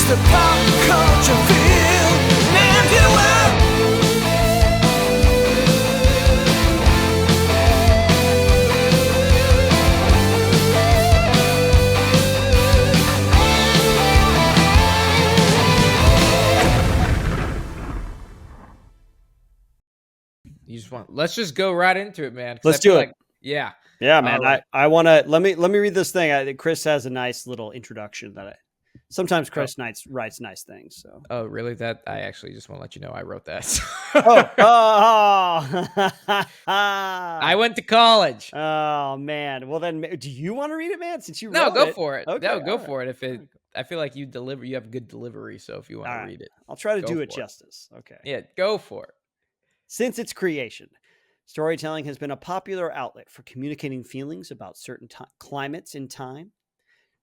the pop culture feel, and you will. Let's just go right into it, man. Let's do it. Yeah. Yeah, man. Right. I want to let me read this thing. Chris has a nice little introduction that sometimes Chris writes nice things. So. Oh, really? That I actually just want to let you know I wrote that. I went to college. Oh man. Well then, do you want to read it, man? Since you no, wrote go it. for it. Okay, No, go for it. I feel like you have good delivery. So if you want to read it, I'll try to do it justice. Okay. Yeah, go for it. Since its creation, storytelling has been a popular outlet for communicating feelings about certain climates in time.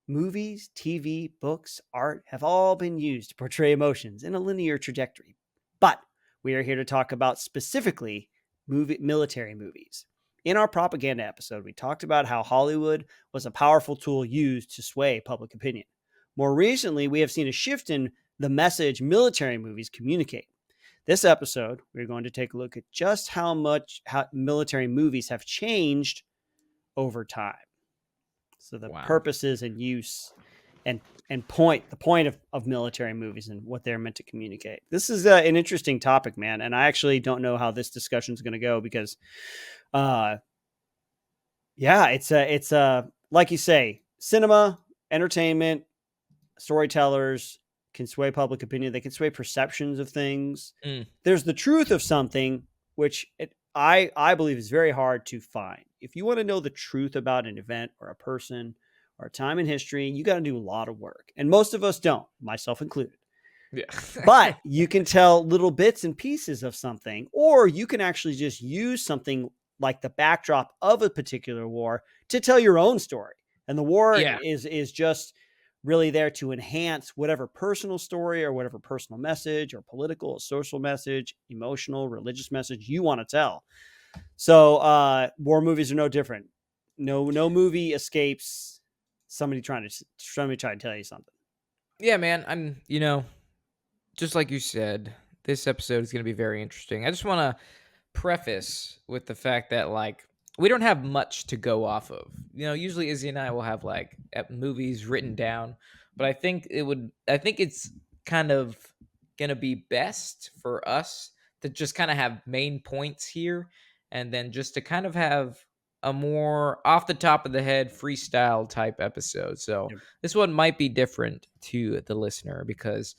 Movies, TV, books, art have all been used to portray emotions in a linear trajectory. But we are here to talk about specifically military movies. In our propaganda episode, we talked about how Hollywood was a powerful tool used to sway public opinion. More recently, we have seen a shift in the message military movies communicate. This episode, we're going to take a look at just how military movies have changed over time. So the purposes and use and the point of military movies and what they're meant to communicate. This is an interesting topic, man. And I actually don't know how this discussion is going to go because, it's like you say, cinema, entertainment, storytellers can sway public opinion. They can sway perceptions of things. There's the truth of something, which I believe is very hard to find. If you want to know the truth about an event or a person or a time in history, you got to do a lot of work. And most of us don't, myself included. Yeah. But you can tell little bits and pieces of something, or you can actually just use something like the backdrop of a particular war to tell your own story. And the war is just really there to enhance whatever personal story or whatever personal message or political or social message, emotional, religious message you want to tell. So war movies are no different. No movie escapes somebody trying to tell you something. Yeah, man. I'm, just like you said, this episode is going to be very interesting. I just want to preface with the fact that, we don't have much to go off of. Usually Izzy and I will have movies written down, but I think it's kind of going to be best for us to just kind of have main points here, and then just to kind of have a more off the top of the head freestyle type episode. So this one might be different to the listener because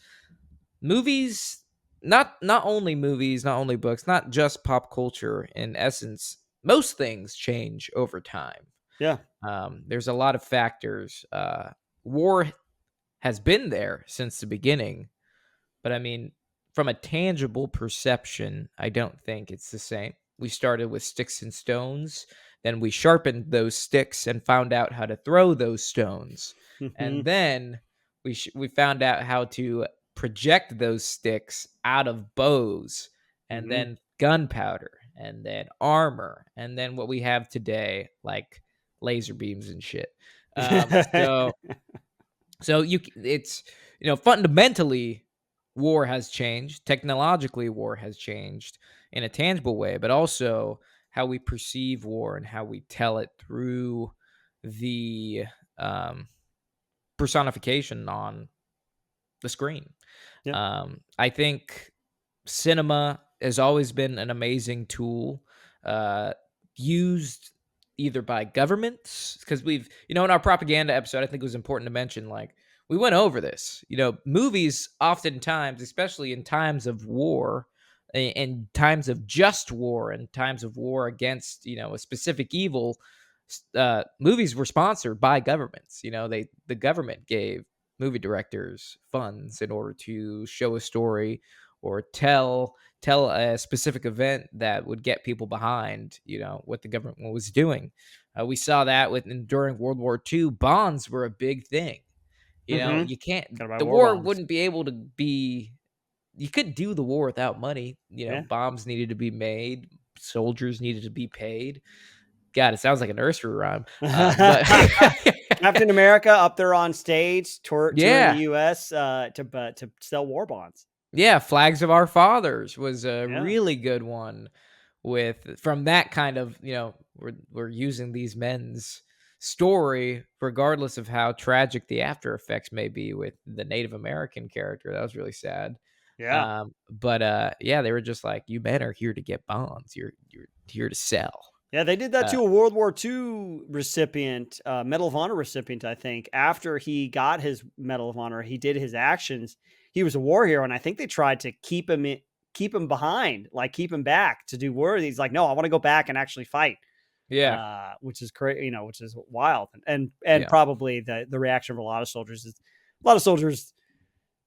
movies, not only movies, not only books, not just pop culture in essence, most things change over time. Yeah. There's a lot of factors. War has been there since the beginning, but I mean, from a tangible perception, I don't think it's the same. We started with sticks and stones, then we sharpened those sticks and found out how to throw those stones. And then we found out how to project those sticks out of bows, and then gunpowder, and then armor, and then what we have today, like laser beams and shit. Fundamentally, war has changed. Technologically, war has changed in a tangible way, but also how we perceive war and how we tell it through the personification on the screen. Yeah. I think cinema has always been an amazing tool used either by governments, because we've, in our propaganda episode, I think it was important to mention, we went over this. Movies oftentimes, especially in times of war, in times of just war, and times of war against, a specific evil, movies were sponsored by governments. The government gave movie directors funds in order to show a story or tell a specific event that would get people behind, what the government was doing. We saw that during World War II. Bonds were a big thing. You can't, the war wouldn't be able to be, you couldn't do the war without money. Bombs needed to be made. Soldiers needed to be paid. God, it sounds like a nursery rhyme. Captain America up there on stage touring Yeah. the U.S. To sell war bonds. Yeah, Flags of Our Fathers was a Yeah. really good one from that kind of, we're using these men's story regardless of how tragic the after effects may be with the Native American character. That was really sad. Yeah. But yeah, they were just like, you men are here to get bonds. You're here to sell. Yeah, they did that Uh, to a World War II recipient, Medal of Honor recipient, I think. After he got his Medal of Honor, he did his actions. He was a war hero, and I think they tried to keep him behind, like keep him back to do war. He's like, no, I want to go back and actually fight. yeah, Which is crazy, which is wild, and yeah, probably the reaction of a lot of soldiers is a lot of soldiers.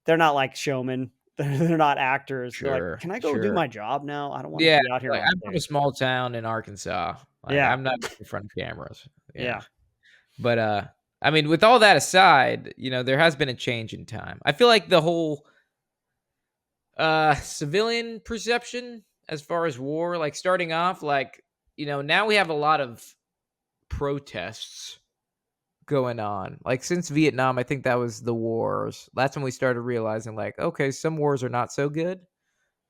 They're not like showmen. They're not actors. They're like, sure, can I go do sure. my job now? I don't want to Yeah, be out here like on I'm from a stage. small town in Arkansas. Like Yeah, I'm not in front of cameras. Yeah. yeah. But I mean, with all that aside, there has been a change in time. I feel like the whole civilian perception as far as war, like starting off, like, now we have a lot of protests going on. Like since Vietnam, I think that was the wars. That's when we started realizing like, okay, some wars are not so good.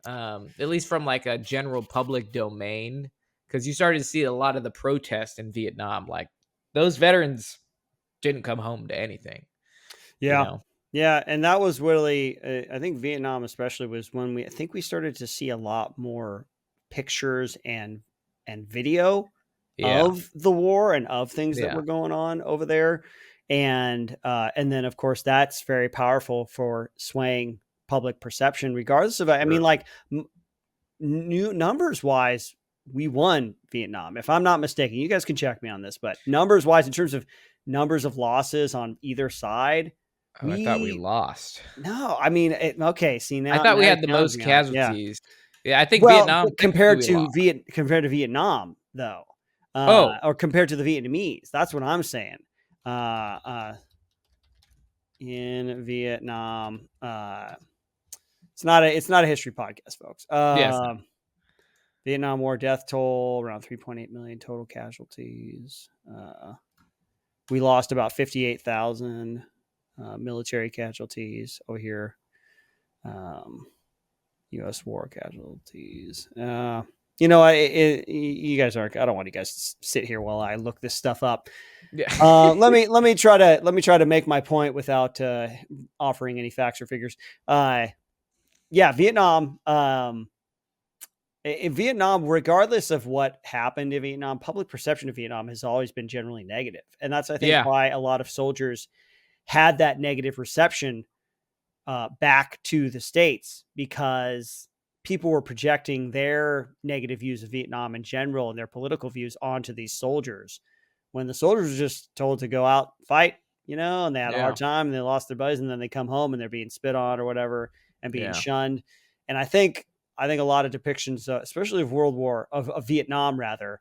At least from like a general public domain. Because you started to see a lot of the protests in Vietnam. Like those veterans didn't come home to anything, you Yeah. know? Yeah, and that was really, I think Vietnam especially was when I think we started to see a lot more pictures and video Yeah. of the war and of things that Yeah. were going on over there, and then of course that's very powerful for swaying public perception, regardless of. I mean, Sure. like new numbers wise, we won Vietnam, if I'm not mistaken. You guys can check me on this, but numbers wise, in terms of numbers of losses on either side. Oh, I thought we We lost. No, I mean, okay, see I now thought we you're had the most challenging me on it, yeah. casualties. Yeah, I think Well, Vietnam, but technically we lost. compared to Vietnam, though, Oh, or compared to the Vietnamese, that's what I'm saying. Uh, in Vietnam, it's not a history podcast, folks. yes. Vietnam War death toll around 3.8 million total casualties. We lost about 58,000 military casualties over here. U.S. war casualties. You guys aren't. I don't want you guys to sit here while I look this stuff up. Yeah. Let me try to make my point without offering any facts or figures. Yeah, Vietnam. In Vietnam, regardless of what happened in Vietnam, public perception of Vietnam has always been generally negative, and that's, I think, Yeah. why a lot of soldiers had that negative reception back to the States, because people were projecting their negative views of Vietnam in general and their political views onto these soldiers, when the soldiers were just told to go out, fight, and they had a hard Yeah. time and they lost their buddies, and then they come home and they're being spit on or whatever and being Yeah. shunned. And I think a lot of depictions, especially of Vietnam rather,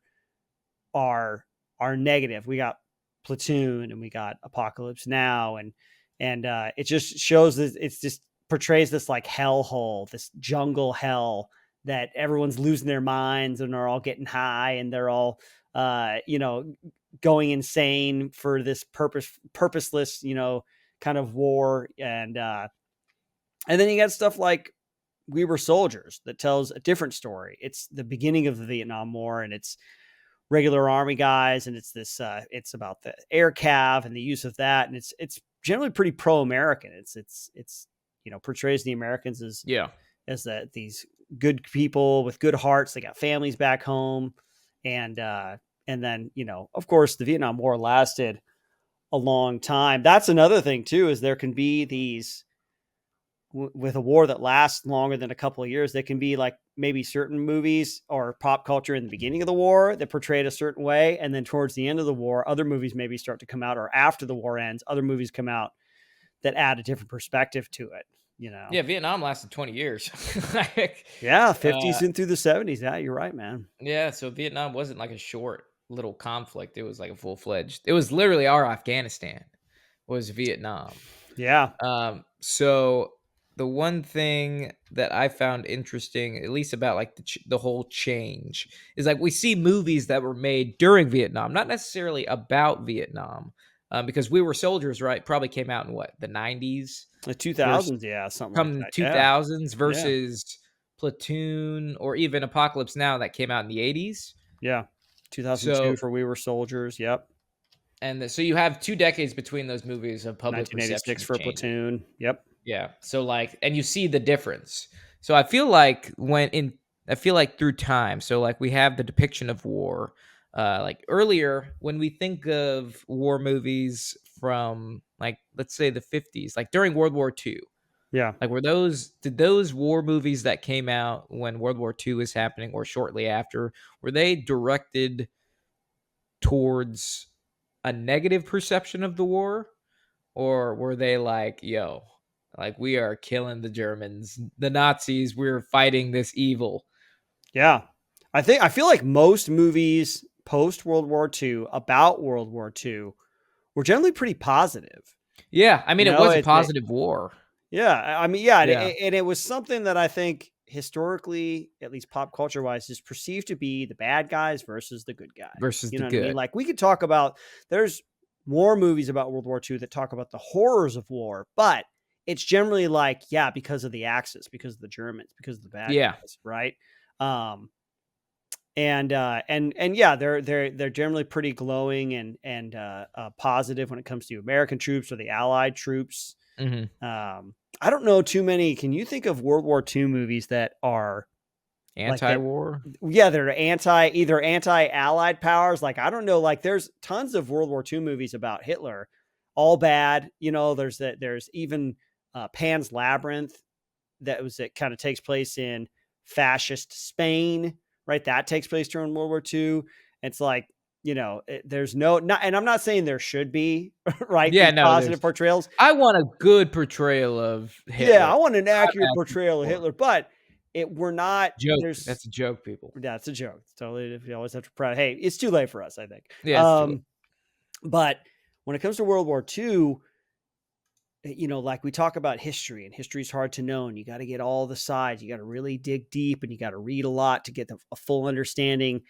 are negative. We got Platoon and we got Apocalypse Now, and it just shows that it's just portrays this like hellhole, this jungle hell, that everyone's losing their minds and they're all getting high and they're all going insane for this purposeless kind of war. And then you got stuff like We Were Soldiers that tells a different story. It's the beginning of the Vietnam War, and it's regular army guys, and it's this it's about the air cav and the use of that, and it's generally pretty pro-American. It's portrays the Americans as Yeah. these good people with good hearts. They got families back home, and then of course the Vietnam War lasted a long time. That's another thing too, is there can be these with a war that lasts longer than a couple of years. There can be like maybe certain movies or pop culture in the beginning of the war that portrayed a certain way, and then towards the end of the war, other movies maybe start to come out, or after the war ends, other movies come out that add a different perspective to it. Yeah, Vietnam lasted 20 years. Yeah, 50s and through the 70s. Yeah, you're right, man. Yeah, so Vietnam wasn't like a short little conflict. It was like a full-fledged. It was literally our Afghanistan was Vietnam. Yeah. So the one thing that I found interesting, at least about like the whole change, is like we see movies that were made during Vietnam, not necessarily about Vietnam, because We Were Soldiers, right, probably came out in what, the 90s The versus 2000s, yeah, something like come that. Yeah. 2000s Yeah. versus Platoon or even Apocalypse Now that came out in the 80s. Yeah. 2002 So for We Were Soldiers. Yep. so you have 2 decades between those movies of public 1986 perception for changing. Platoon. Yep. Yeah. So like, and you see the difference. So I feel like through time, so like we have the depiction of war. Like earlier, when we think of war movies from like, let's say the 50s, like during World War II, Yeah. like did those war movies that came out when World War II was happening or shortly after, were they directed towards a negative perception of the war? Or were they like, yo, like we are killing the Germans, the Nazis, we're fighting this evil? Yeah. I feel like most movies post World War II about World War II were generally pretty positive. Yeah, I mean, You it know, was a positive war. yeah, I mean, yeah, Yeah, and it was something that I think historically, at least pop culture wise, is perceived to be the bad guys versus the good guys. versus You the know what I mean? good. Like we could talk about there's more movies about World War II that talk about the horrors of war, but it's generally like, yeah, because of the Axis, because of the Germans, because of the bad Yeah, guys, right? Um, and yeah, they're generally pretty glowing and positive when it comes to American troops or the Allied troops. hmm I don't know too many. Can you think of World War II movies that are like that? anti-war. Yeah, they're either anti-Allied powers. Like I don't know. Like there's tons of World War II movies about Hitler, all bad. You know, there's even Pan's Labyrinth that kind of takes place in fascist Spain, right? That takes place during World War II. It's like, there's not, and I'm not saying there should be, right? Yeah, These no, positive portrayals. I want a good portrayal of Yeah, Hitler. I want an Not accurate bad portrayal of war. Hitler, but we're not, Joke. That's a joke, people. that's a joke. It's totally, you always have to hey, it's too late for us, I think. Yeah, it's too late. But when it comes to World War II, like we talk about history, and history is hard to know, and you got to get all the sides. You got to really dig deep, and you got to read a lot to get a full understanding.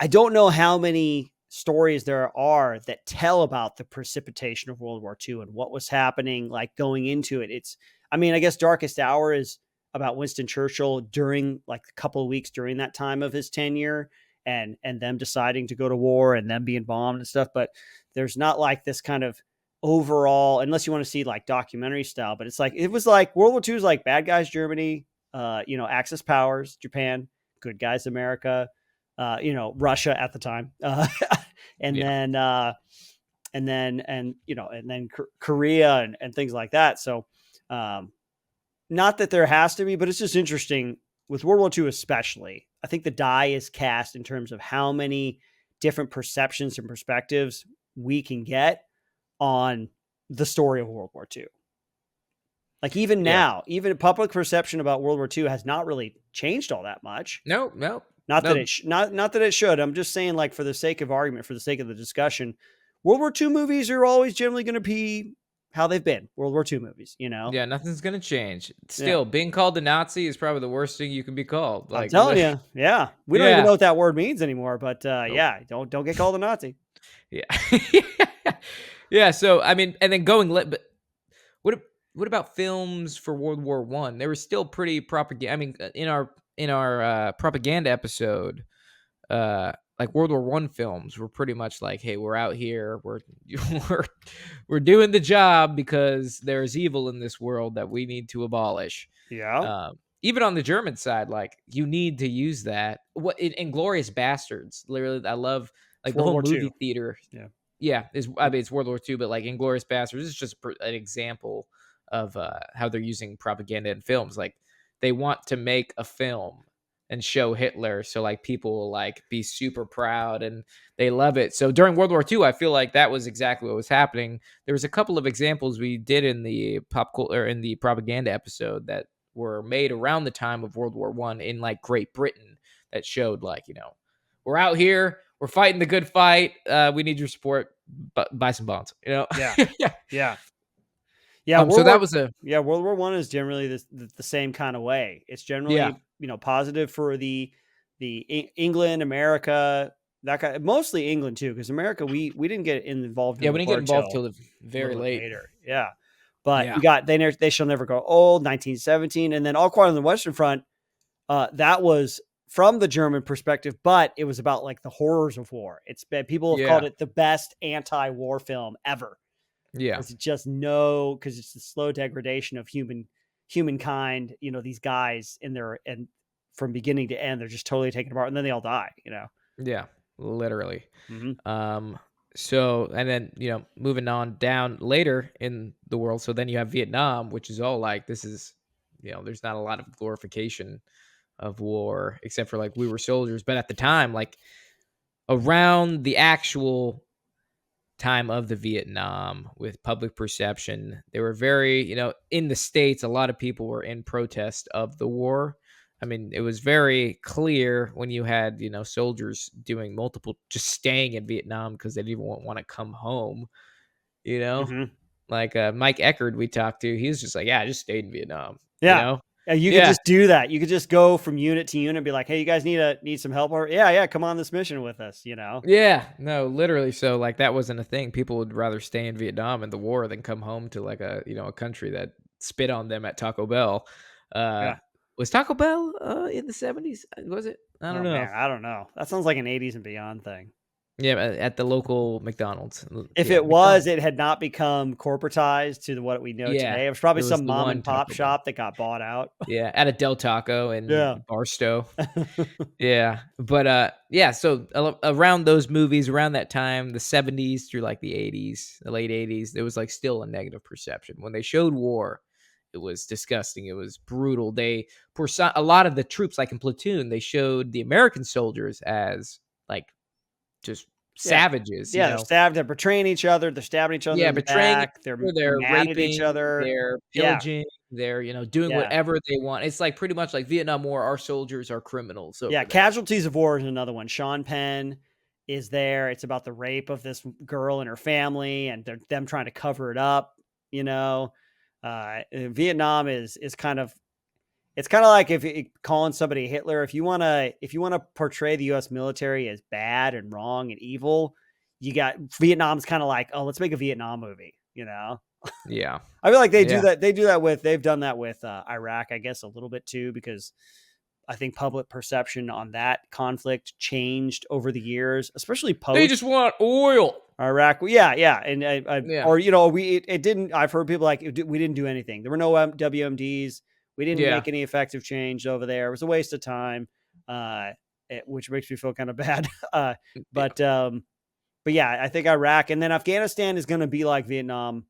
I don't know how many stories there are that tell about the precipitation of World War II and what was happening, like going into it. I guess Darkest Hour is about Winston Churchill during like a couple of weeks during that time of his tenure and them deciding to go to war and them being bombed and stuff. But there's not like this kind of overall, unless you want to see like documentary style, but it's like, it was like World War II is like bad guys, Germany, Axis powers, Japan, good guys, America, Russia at the time. And Yeah. then Korea and things like that. So, not that there has to be, but it's just interesting with World War II, especially. I think the die is cast in terms of how many different perceptions and perspectives we can get on the story of World War II. Like even Yeah. now, even public perception about World War II has not really changed all that much. No. Not that it should. I'm just saying, like, for the sake of argument, for the sake of the discussion, World War II movies are always generally going to be how they've been. World War II movies, Yeah, nothing's gonna change. Still, being called a Nazi is probably the worst thing you can be called. I'm Like, telling you, yeah, we don't even yeah. know what that word means anymore. But Nope. yeah, don't get called a Nazi. Yeah. Yeah. So I mean, and then but what about films for World War One? They were still pretty propaganda. I mean, in our propaganda episode, like World War One films were pretty much like, hey, we're out here, we're we're doing the job because there's evil in this world that we need to abolish. Yeah, Even on the German side, like you need to use that. What in Inglorious Bastards? Literally, I love it's like the World whole War movie II. theater. Yeah, Yeah, I mean it's World War II, but like Inglorious Bastards is just an example of how they're using propaganda in films. Like they want to make a film and show Hitler, so like people will like be super proud and they love it. So during World War II, I feel like that was exactly what was happening. There was a couple of examples we did in the in the propaganda episode that were made around the time of World War One in like Great Britain that showed like, we're out here, we're fighting the good fight. We need your support. Buy some bonds. Yeah. Yeah. yeah. So that was World War One is generally the same kind of way. It's generally yeah. positive for the England, America, that kind mostly England too, because America we didn't get involved Yeah, in we the didn't get war involved till till a very little bit late. later. Yeah. But Yeah. you got they shall never grow old, 1917, and then All Quiet on the Western Front. That was from the German perspective, but it was about like the horrors of war. It's been, people have called Yeah. it the best anti-war film ever Yeah. because because it's the slow degradation of humankind. You know, these guys in their and from beginning to end, they're just totally taken apart, and then they all die. You know. Yeah. Literally. Hmm. Um, so, and then, moving on down later in the world. So then you have Vietnam, which is all like, this is, there's not a lot of glorification of war, except for like we were soldiers. But at the time, like around the actual time of the Vietnam with public perception, they were very, in the States, a lot of people were in protest of the war. I mean, it was very clear when you had, soldiers doing multiple, just staying in Vietnam because they didn't want to come home, you know? Hmm. Like Mike Eckerd, we talked to, he was just like, yeah, I just stayed in Vietnam, you Yeah. know? You could Yeah. just do that. You could just go from unit to unit and be like, "Hey, you guys need some help?" Or, "Yeah, come on this mission with us," you know? Yeah, no, literally. So like that wasn't a thing. People would rather stay in Vietnam and the war than come home to like a country that spit on them at Taco Bell. Uh, Yeah. was Taco Bell in the 70s? Was it? I don't Oh know. man, I don't know. That sounds like an 80s and beyond thing. Yeah, at the local McDonald's. If Yeah, it was, McDonald's. it had not become corporatized to what we know Yeah, today. It was probably it was some the mom one and pop Taco Bell. shop that got bought out. Yeah, at a Del Taco in Yeah. Barstow. Yeah, but yeah. So around those movies, around that time, the 70s through like the 80s, the late 80s, there was like still a negative perception when they showed war. It was disgusting. It was brutal. A lot of the troops, like in Platoon, they showed the American soldiers as like just Yeah. savages. Yeah, they're betraying each other, they're stabbing each other Yeah, in the betraying each back, they're other, they're mad at each raping, other. they're Yeah, pillaging, they're doing yeah. whatever they want. It's like pretty much like Vietnam War. Our soldiers are criminals Yeah, over there. Casualties of War is another one. Sean Penn is there. It's about the rape of this girl and her family, and them trying to cover it up. You know, Vietnam is kind of it's kind of like if calling somebody Hitler. If you want to portray the U.S. military as bad and wrong and evil, you got Vietnam's kind of like, oh, let's make a Vietnam movie. You know, Yeah. I feel like they do Yeah. that. They've done that with Iraq, I guess, a little bit too, because I think public perception on that conflict changed over the years, especially They post just want oil. Iraq. Yeah, and Yeah. or it didn't. I've heard people like we didn't do anything. There were no WMDs. We didn't Yeah. make any effective change over there. It was a waste of time, which makes me feel kind of bad. But yeah, I think Iraq and then Afghanistan is going to be like Vietnam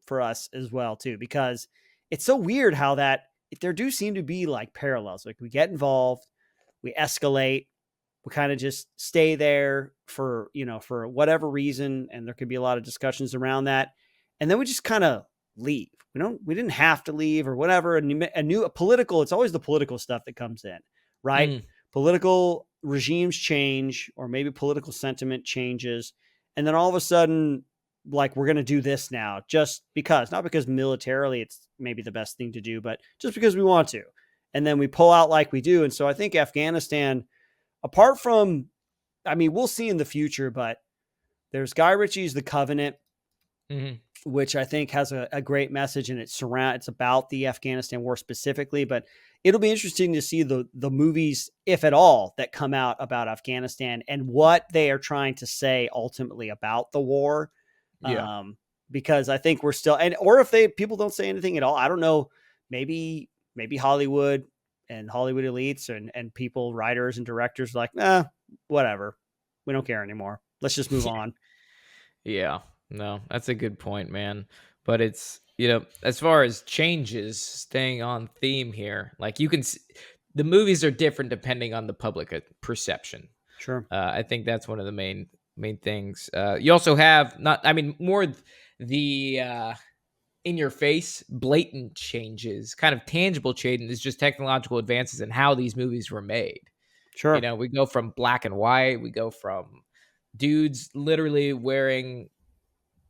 for us as well too, because it's so weird how that there do seem to be like parallels. Like we get involved, we escalate, we kind of just stay there for whatever reason, and there could be a lot of discussions around that, and then we just kind of leave. We didn't have to leave or whatever. A political, it's always the political stuff that comes in, right? Mm. Political regimes change, or maybe political sentiment changes, and then all of a sudden, like, we're going to do this now just because, not because militarily it's maybe the best thing to do, but just because we want to. And then we pull out like we do. And so I think Afghanistan, apart from, I mean, we'll see in the future, but there's Guy Ritchie's The Covenant, Mhm. which I think has a great message, and it's about the Afghanistan war specifically, but it'll be interesting to see the movies, if at all, that come out about Afghanistan and what they are trying to say ultimately about the war. Yeah. Because I think we're still, or if people don't say anything at all, I don't know, maybe Hollywood and Hollywood elites and people, writers and directors are like, whatever. We don't care anymore. Let's just move on. Yeah. No, that's a good point, man. But it's, as far as changes, staying on theme here, like you can see, the movies are different depending on the public perception. Sure. I think that's one of the main things. You also have more the in your face, blatant changes, kind of tangible changes, just technological advances in how these movies were made. Sure. We go from black and white, we go from dudes literally wearing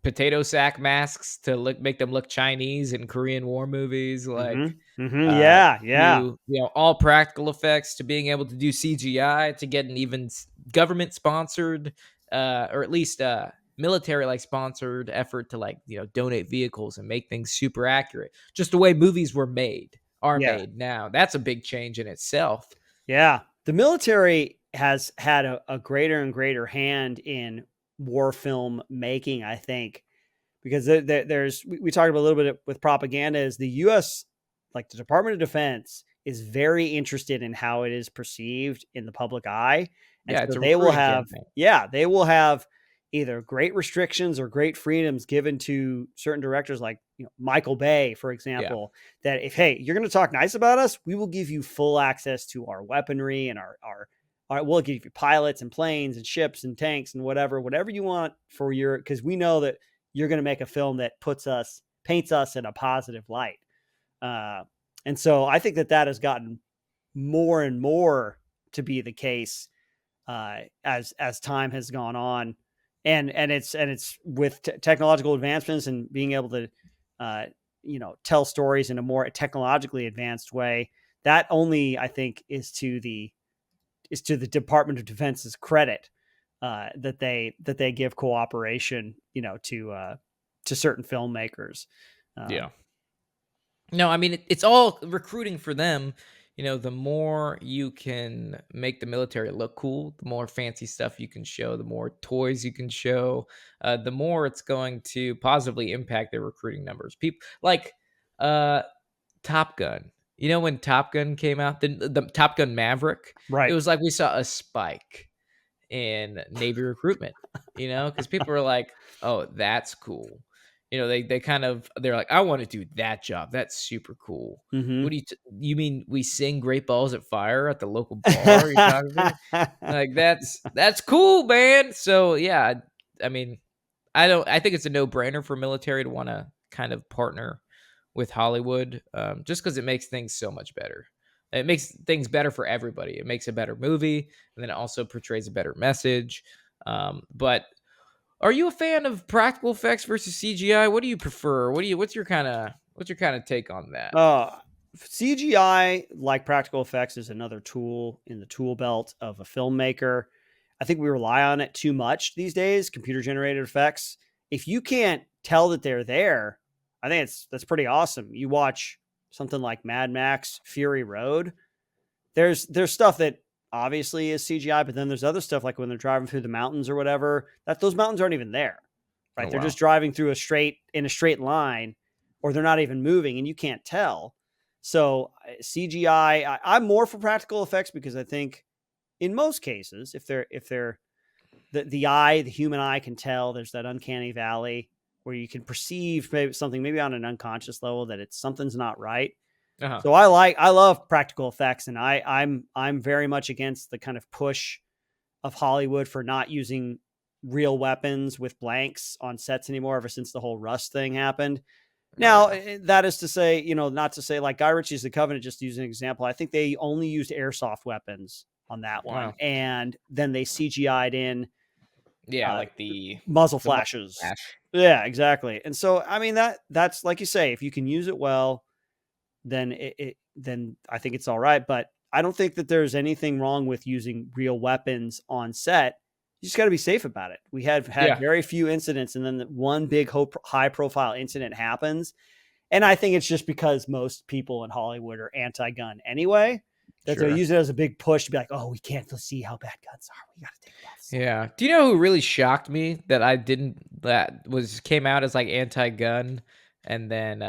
potato sack masks to make them look Chinese in Korean War movies, like Yeah. to all practical effects, to being able to do CGI, to get an even government sponsored or at least military like sponsored effort to donate vehicles and make things super accurate. Just the way movies are Yeah. made now. That's a big change in itself. Yeah. The military has had a greater and greater hand in war film making, I think, because there's, we talked about a little bit with propaganda, is the U.S., like the Department of Defense, is very interested in how it is perceived in the public eye. And Yeah, so it's a they will recruiting have, campaign. they will have either great restrictions or great freedoms given to certain directors, like Michael Bay, for example, that if, hey, you're going to talk nice about us, we will give you full access to our weaponry and we'll give you pilots and planes and ships and tanks and whatever you want for because we know that you're going to make a film that paints us in a positive light. And so I think that has gotten more and more to be the case as time has gone on, and it's with technological advancements and being able to tell stories in a more technologically advanced way. That only, I think, is to the Department of Defense's credit, that they give cooperation to certain filmmakers. Yeah. No, I mean, it's all recruiting for them. The more you can make the military look cool, the more fancy stuff you can show, the more toys you can show, the more it's going to positively impact their recruiting numbers. People like Top Gun. When Top Gun came out, the Top Gun Maverick, it Right. was like we saw a spike in Navy recruitment, because people were like, oh, that's cool. They're like, I want to do that job. That's super cool. Mm-hmm. What do you mean we sing Great Balls at Fire at the local bar? You talking to me? Like, that's cool, man. So yeah, I mean, I think it's a no-brainer for military to want to kind of partner with Hollywood, just because it makes things so much better. It makes things better for everybody. It makes a better movie, and then it also portrays a better message. But are you a fan of practical effects versus CGI? What do you prefer? What's your kind of take on that? CGI, like practical effects, is another tool in the tool belt of a filmmaker. I think we rely on it too much these days. Computer generated effects. If you can't tell that they're there, I think that's pretty awesome. You watch something like Mad Max Fury Road. There's stuff that obviously is CGI, but then there's other stuff like when they're driving through the mountains or whatever, that those mountains aren't even there. Right? Oh, They're wow. just driving through in a straight line, or they're not even moving and you can't tell. So CGI, I'm more for practical effects because I think in most cases, if they're the human eye can tell, there's that uncanny valley where you can perceive maybe on an unconscious level that something's not right. Uh-huh. So I love practical effects, and I'm very much against the kind of push of Hollywood for not using real weapons with blanks on sets anymore ever since the whole Rust thing happened. Now, that is to say, not to say like Guy Ritchie's The Covenant, just to use an example. I think they only used airsoft weapons on that one. Wow. And then they CGI'd in Yeah, like the muzzle the muzzle flashes. flash. Yeah, exactly. And so, I mean, that's like you say, if you can use it well, then then I think it's all right. But I don't think that there's anything wrong with using real weapons on set. You just got to be safe about it. We have had very few incidents, and then one big high profile incident happens. And I think it's just because most people in Hollywood are anti-gun anyway, that they'll use it as a big push to be like, oh, we can't see how bad guns are. We got to take them off. Yeah. Do you know who really shocked me came out as like anti-gun and then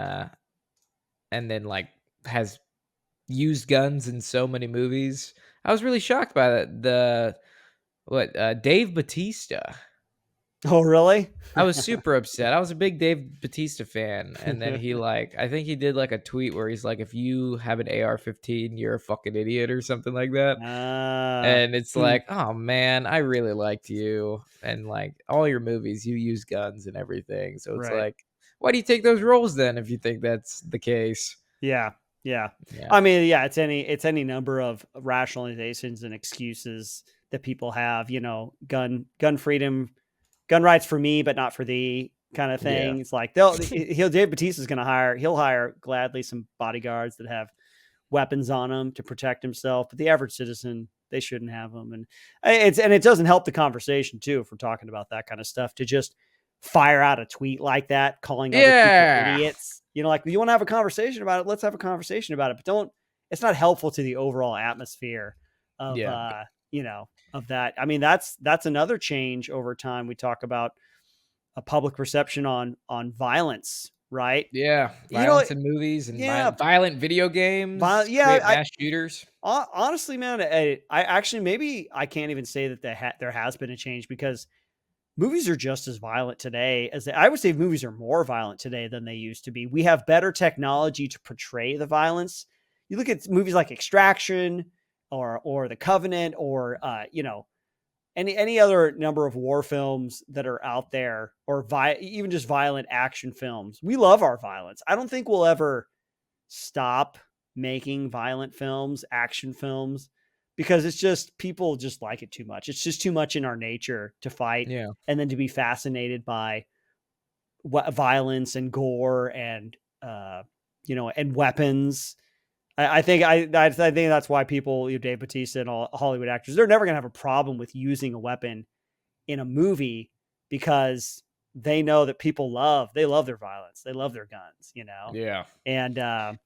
like has used guns in so many movies? I was really shocked by that. Dave Bautista. Oh, really? I was super upset. I was a big Dave Bautista fan, and then I think he did like a tweet where he's like, if you have an AR-15, you're a fucking idiot or something like that. And it's like, oh man, I really liked you, and like all your movies, you use guns and everything. So it's like, why do you take those roles then if you think that's the case? Yeah. I mean, it's any number of rationalizations and excuses that people have. Gun freedom, gun rights for me, but not for thee, kind of Yeah. thing. It's like Dave Bautista's going to he'll hire gladly some bodyguards that have weapons on them to protect himself, but the average citizen, they shouldn't have them. And it doesn't help the conversation too, if we're talking about that kind of stuff, to just fire out a tweet like that, calling other people idiots. Like, you want to have a conversation about it, let's have a conversation about it, but it's not helpful to the overall atmosphere of, of that. I mean, that's another change over time. We talk about a public perception on violence, right? Yeah. Violence in movies and violent video games. Create mass shooters. Honestly, man, I actually, maybe I can't even say that there has been a change, because movies are just as violent today I would say movies are more violent today than they used to be. We have better technology to portray the violence. You look at movies like Extraction or The Covenant, or any other number of war films that are out there, or even just violent action films. We love our violence. I don't think we'll ever stop making violent films, action films, because it's just, people just like it too much. It's just too much in our nature to fight, and then to be fascinated by violence and gore and and weapons. I think that's why people, Dave Bautista and all Hollywood actors, they're never going to have a problem with using a weapon in a movie, because they know that people love their violence. They love their guns, Yeah. And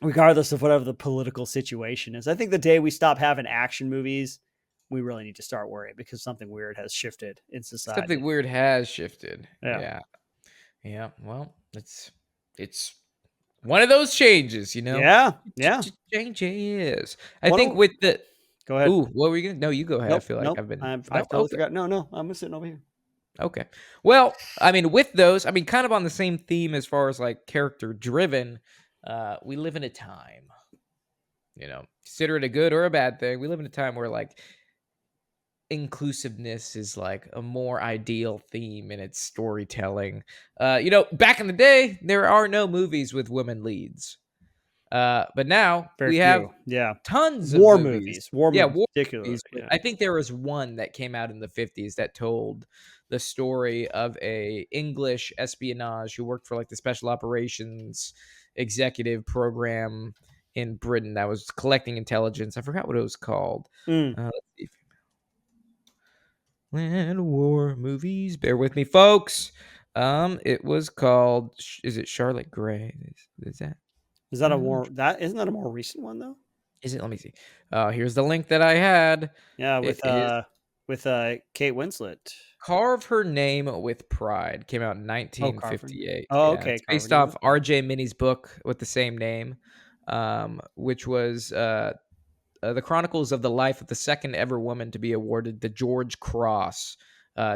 regardless of whatever the political situation is, I think the day we stop having action movies, we really need to start worrying, because something weird has shifted in society. Something weird has shifted. Yeah. Yeah. Well, it's one of those changes, Yeah. Changes. I think with the. Go ahead. Ooh, what were you gonna? No, you go ahead. Nope, I feel like I've been. I've totally forgot. No, I'm sitting over here. Okay. Well, I mean, with those, I mean, kind of on the same theme as far as like character driven. We live in a time, consider it a good or a bad thing. We live in a time where like inclusiveness is like a more ideal theme in its storytelling. Back in the day, there are no movies with women leads. But now we have tons of war movies. War movies. Particularly. I think there was one that came out in the 50s that told the story of a English espionage who worked for like the special operations executive program in Britain that was collecting intelligence. I forgot what it was called. Let's see. Land war movies. Bear with me, folks. It was called. Is it Charlotte Gray? Is that? Is that isn't that a more recent one though? Is it? Let me see. Here's the link that I had. Yeah, with Kate Winslet. Carve Her Name with Pride came out in 1958. Oh, okay. It's based off R.J. Minnie's book with the same name, which was the chronicles of the life of the second ever woman to be awarded the George Cross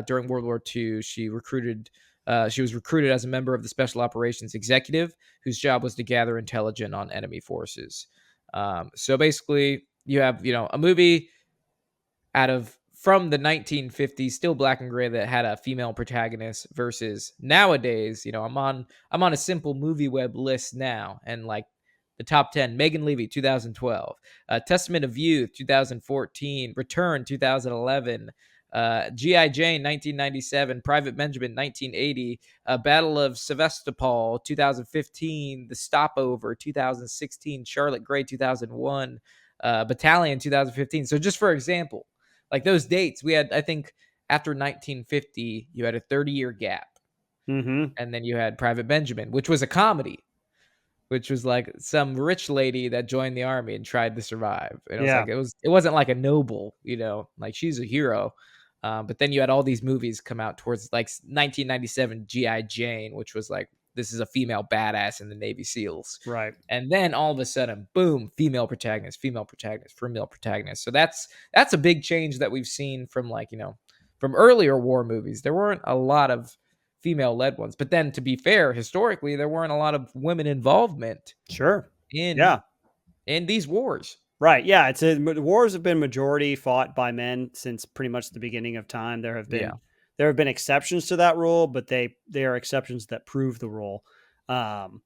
during World War II. She was recruited as a member of the Special Operations Executive, whose job was to gather intelligence on enemy forces. So basically, you have a movie from the 1950s, still black and gray, that had a female protagonist, versus nowadays. I'm on a simple movie web list now, and like the top 10: Megan Levy, 2012, Testament of Youth, 2014, Return, 2011. G.I. Jane, 1997, Private Benjamin, 1980, Battle of Sevastopol, 2015, The Stopover, 2016, Charlotte Gray, 2001, Battalion, 2015. So just for example, like those dates, we had, I think, after 1950, you had a 30-year gap. Mm-hmm. And then you had Private Benjamin, which was a comedy, which was like some rich lady that joined the army and tried to survive. And it wasn't like a noble, like she's a hero. But then you had all these movies come out towards like 1997, G.I. Jane, which was like, this is a female badass in the Navy SEALs. Right. And then all of a sudden, boom, female protagonist. So that's a big change that we've seen from from earlier war movies. There weren't a lot of female-led ones. But then, to be fair, historically, there weren't a lot of women involvement. Sure. In these wars. Right. Yeah. Wars have been majority fought by men since pretty much the beginning of time. There have been exceptions to that rule, but they are exceptions that prove the rule. And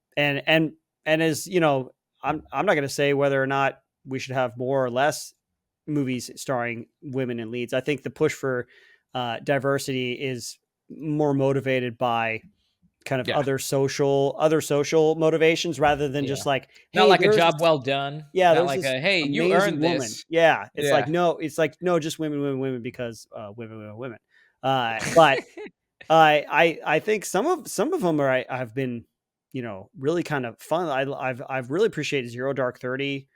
as I'm not going to say whether or not we should have more or less movies starring women in leads. I think the push for diversity is more motivated by kind of Yeah. other social motivations rather than just like, Not hey, like a there's job this, well done. yeah, Not there's like this a, hey, you amazing earned woman. this. Yeah. Yeah. It's like, no, just women because women. But I think some of them have been, really kind of fun. I've really appreciated Zero Dark 30.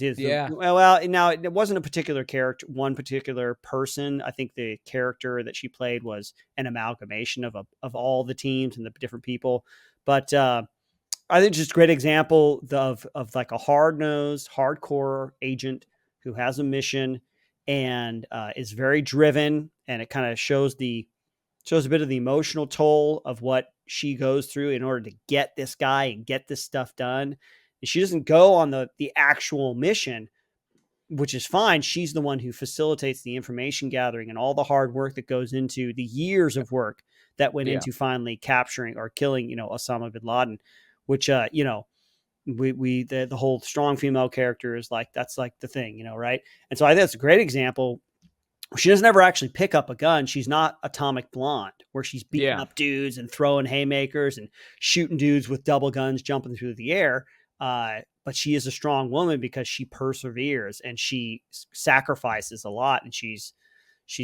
Yeah. Well, now it wasn't a particular character, one particular person. I think the character that she played was an amalgamation of all the teams and the different people. But I think just a great example of like a hard-nosed, hardcore agent who has a mission and is very driven, and it kind of shows a bit of the emotional toll of what she goes through in order to get this guy and get this stuff done. And she doesn't go on the actual mission, which is fine. She's the one who facilitates the information gathering and all the hard work that goes into the years of work that went Yeah. into finally capturing or killing, Osama bin Laden, which, the whole strong female character is like, that's like the thing, right? And so I think that's a great example. She doesn't ever actually pick up a gun. She's not Atomic Blonde, where she's beating Yeah. up dudes and throwing haymakers and shooting dudes with double guns jumping through the air. But she is a strong woman because she perseveres and she sacrifices a lot, and she's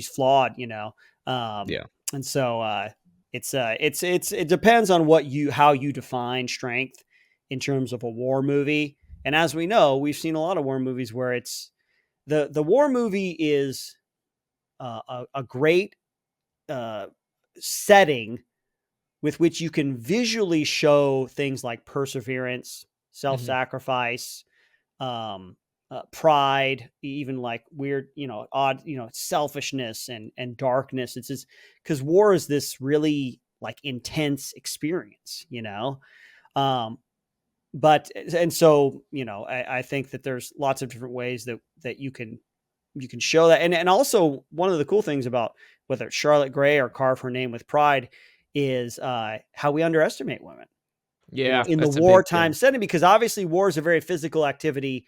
flawed, Yeah. And so it depends on how you define strength in terms of a war movie. And as we know, we've seen a lot of war movies where it's the war movie is a great setting with which you can visually show things like perseverance, Mhm. self-sacrifice, pride, even like weird, odd, selfishness and darkness. It's just because war is this really like intense experience, Um, but and so I think that there's lots of different ways that you can show that. And also one of the cool things about whether it's Charlotte Gray or Carve Her Name with Pride is how we underestimate women, Yeah. in the That's a big wartime thing. setting, because obviously war is a very physical activity,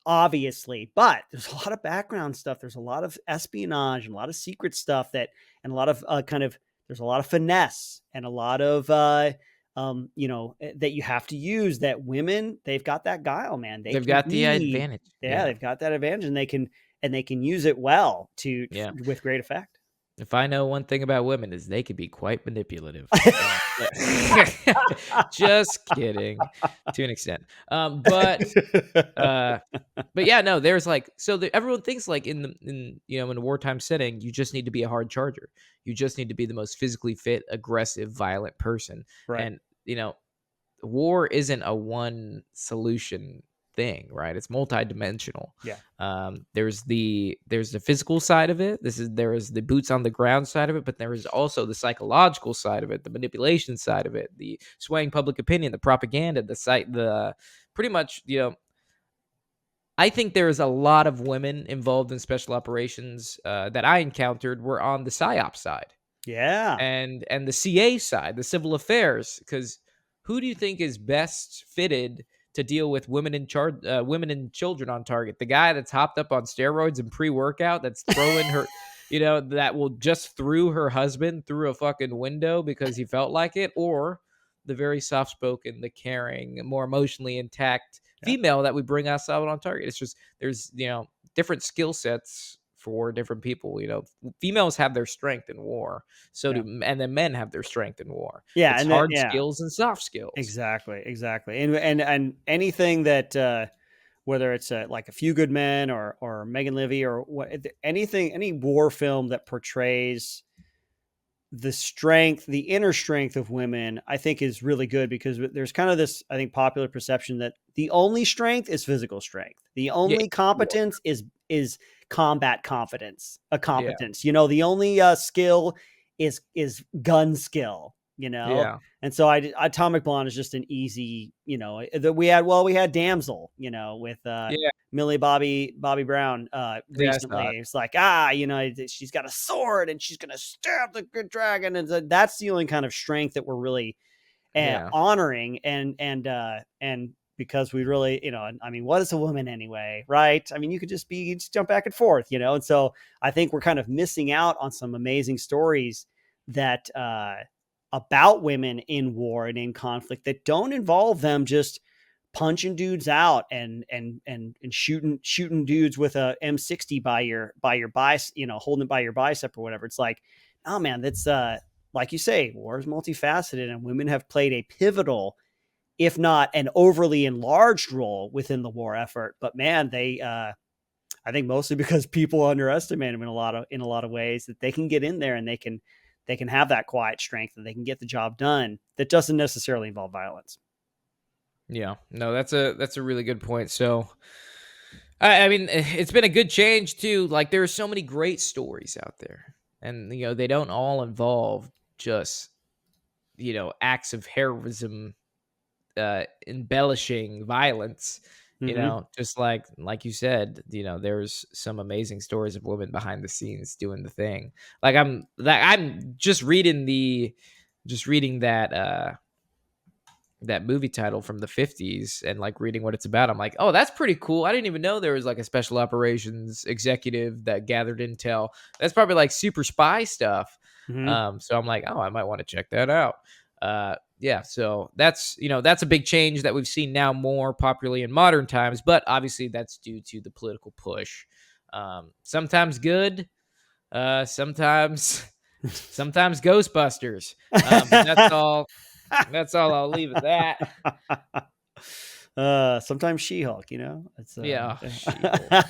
obviously, but there's a lot of background stuff. There's a lot of espionage and a lot of secret stuff and a lot of there's a lot of finesse and a lot of, that you have to use, that women, they've got that guile, man. They They've can got the be, advantage. yeah, Yeah. they've got that advantage, and they can use it well Yeah. with great effect. If I know one thing about women is they can be quite manipulative. Just kidding, to an extent. But yeah, no, there's like, so everyone thinks like in a wartime setting, you just need to be a hard charger. You just need to be the most physically fit, aggressive, violent person. Right. And war isn't a one solution thing, right? It's multidimensional. Yeah. There's the physical side of it. There is the boots on the ground side of it, but there is also the psychological side of it, the manipulation side of it, the swaying public opinion, the propaganda, the pretty much, I think there's a lot of women involved in special operations that I encountered were on the PSYOP side Yeah. and the CA side, the civil affairs, because who do you think is best fitted to deal with women women and children on target? The guy that's hopped up on steroids and pre-workout, that's throwing her, that will just threw her husband through a fucking window because he felt like it, or the very soft-spoken, the caring, more emotionally intact Yeah. female that we bring us out on target. It's just there's different skill sets for different people. Females have their strength in war, so Yeah. and then men have their strength in war. Yeah. It's And then, hard yeah, skills and soft skills. exactly. And anything that, whether it's like A Few Good Men or Megan Livy or any war film that portrays the inner strength of women, I think is really good, because there's kind of this, I think, popular perception that the only strength is physical strength. The Yeah, only competence is combat yeah, competence. The only skill is gun skill, yeah, And so Atomic Blonde is just an easy, that we had Damsel, with yeah, Millie Bobby Brown yeah. I saw it. recently. It's like, she's got a sword and she's gonna stab the good dragon, and that's the only kind of strength that we're really Yeah, honoring, and because we really, I mean, what is a woman anyway, right? I mean, you just jump back and forth, and so I think we're kind of missing out on some amazing stories that about women in war and in conflict that don't involve them just punching dudes out and shooting dudes with a M60 by your bicep, holding it by your bicep or whatever. It's like, oh man, that's like you say, war is multifaceted, and women have played a pivotal, if not an overly enlarged role within the war effort. But man, they I think mostly because people underestimate them in a lot of ways, that they can get in there and they can have that quiet strength and they can get the job done that doesn't necessarily involve violence. Yeah, no, that's a really good point. So, I mean, it's been a good change too. Like, there are so many great stories out there, and they don't all involve just acts of heroism, embellishing violence. Just like you said, there's some amazing stories of women behind the scenes doing the thing. Like, I'm just reading that movie title from the 50s and like reading what it's about. I'm like, oh, that's pretty cool. I didn't even know there was like a special operations executive that gathered intel. That's probably like super spy stuff. So I'm like, oh, I might want to check that out. Yeah, so that's a big change that we've seen now more popularly in modern times, but obviously that's due to the political push. Sometimes good, sometimes Ghostbusters. But that's all I'll leave at that. Sometimes She-Hulk, it's yeah. She-Hulk,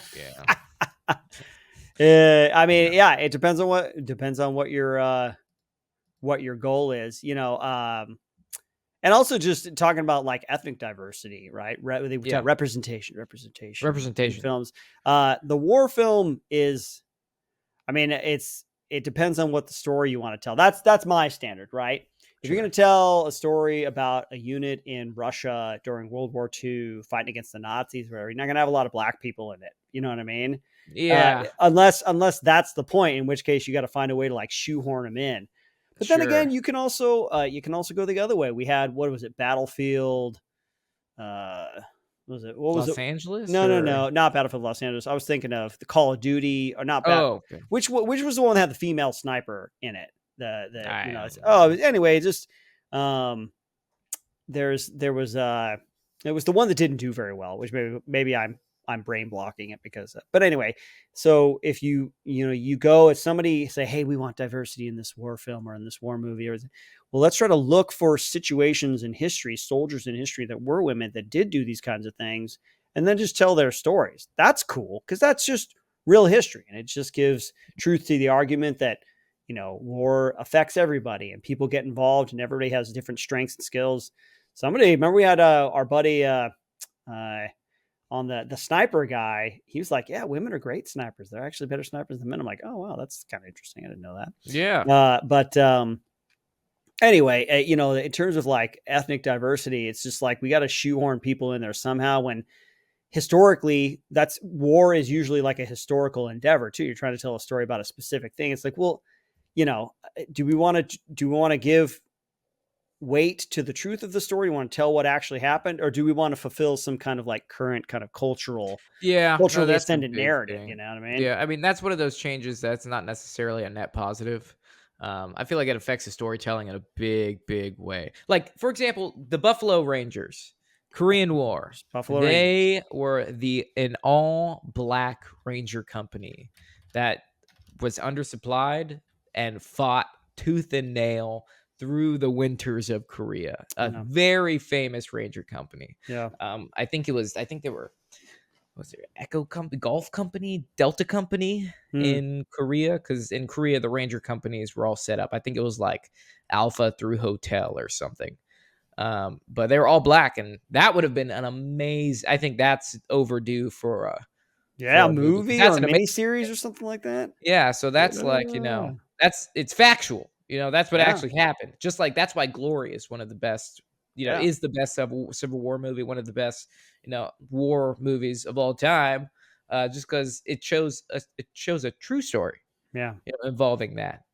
yeah. I mean, yeah, it depends on what your goal is, and also just talking about like ethnic diversity, right? Representation in films. The war film is, I mean, it depends on what the story you want to tell. That's my standard, right? If you're going to tell a story about a unit in Russia during World War II fighting against the Nazis, where you're not going to have a lot of black people in it. You know what I mean? Yeah. Unless that's the point, in which case you got to find a way to like shoehorn them in. But then again, you can also go the other way. We had, what was it? Battlefield. What was it? Los Angeles? No, not Battlefield Los Angeles. I was thinking of the Call of Duty, or not. Okay. Which was the one that had the female sniper in it? Anyway, just there was it was the one that didn't do very well, which maybe I'm brain blocking it because but anyway, so if you go at somebody, say, hey, we want diversity in this war film or in this war movie, or well, let's try to look for situations in history, soldiers in history that were women that did do these kinds of things, and then just tell their stories. That's cool, because that's just real history, and it just gives truth to the argument that war affects everybody and people get involved and everybody has different strengths and skills. Remember we had our buddy on the sniper guy. He was like, yeah, women are great snipers. They're actually better snipers than men. I'm like, oh, wow, that's kind of interesting. I didn't know that. Yeah. But anyway, in terms of like ethnic diversity, it's just like we got to shoehorn people in there somehow, when historically war is usually like a historical endeavor too. You're trying to tell a story about a specific thing. It's like, well, do we want to give weight to the truth of the story? Do we want to tell what actually happened, or do we want to fulfill some kind of like current kind of culturally ascendant narrative? Thing. You know what I mean? Yeah, I mean, that's one of those changes that's not necessarily a net positive. I feel like it affects the storytelling in a big way. Like, for example, the Buffalo Rangers, Korean War. They were an all-black ranger company that was undersupplied and fought tooth and nail through the winters of Korea. Very famous ranger company. Yeah. I think they were, was there Echo Company, Golf Company, Delta Company in Korea? Because in Korea, the ranger companies were all set up. I think it was like Alpha through Hotel or something. But they were all black, and that would have been an amazing. I think that's overdue for a movie or a miniseries or something like that. Yeah, so that's like, it's factual. That's what actually happened. Just like that's why Glory is one of the best, is the best Civil War movie, one of the best, war movies of all time, just because it shows a true story. Yeah, involving that.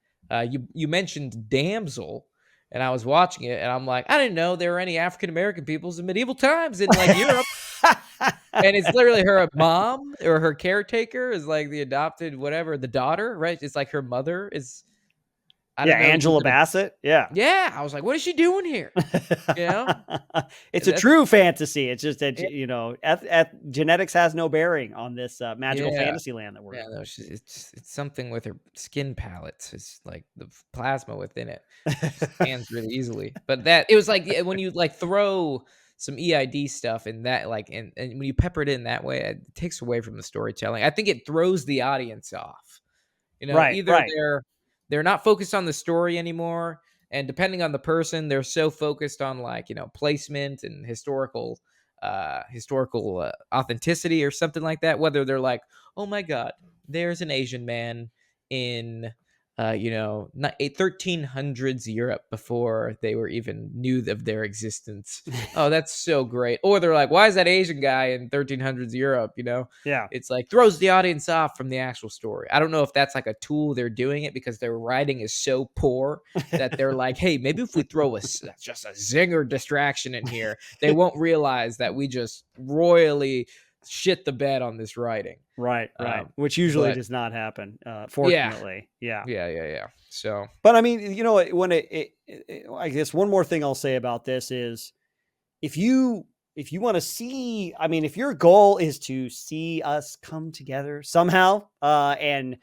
You mentioned Damsel, and I was watching it, and I'm like, I didn't know there were any African American peoples in medieval times in like Europe. And it's literally her mom or her caretaker is like the adopted whatever, the daughter, right? It's like her mother is I Yeah, don't know. Angela Bassett. Yeah. Yeah, I was like, what is she doing here? You know, It's a that's true fantasy. It's just that, yeah, genetics has no bearing on this magical yeah. fantasy land that we're Yeah, in. no, it's something with her skin palettes. It's like the plasma within it. She scans really easily. But that it was like yeah, when you like throw some EID stuff in that like and when you pepper it in that way, it takes away from the storytelling. I think it throws the audience off. Right, Either right. they're not focused on the story anymore, and depending on the person, they're so focused on like, placement and historical authenticity or something like that, whether they're like, "Oh my god, there's an Asian man in not 1300s Europe before they were even knew of their existence. Oh, that's so great." Or they're like, "Why is that Asian guy in 1300s Europe?" Yeah. It's like throws the audience off from the actual story. I don't know if that's like a tool they're doing it because their writing is so poor that they're like, hey, maybe if we throw just a zinger distraction in here, they won't realize that we just royally shit the bed on this writing. Right, right. Um, Which usually but does not happen, yeah, fortunately. Yeah. yeah. So But I mean, when I guess one more thing I'll say about this is if you want to see, I mean, if your goal is to see us come together somehow, and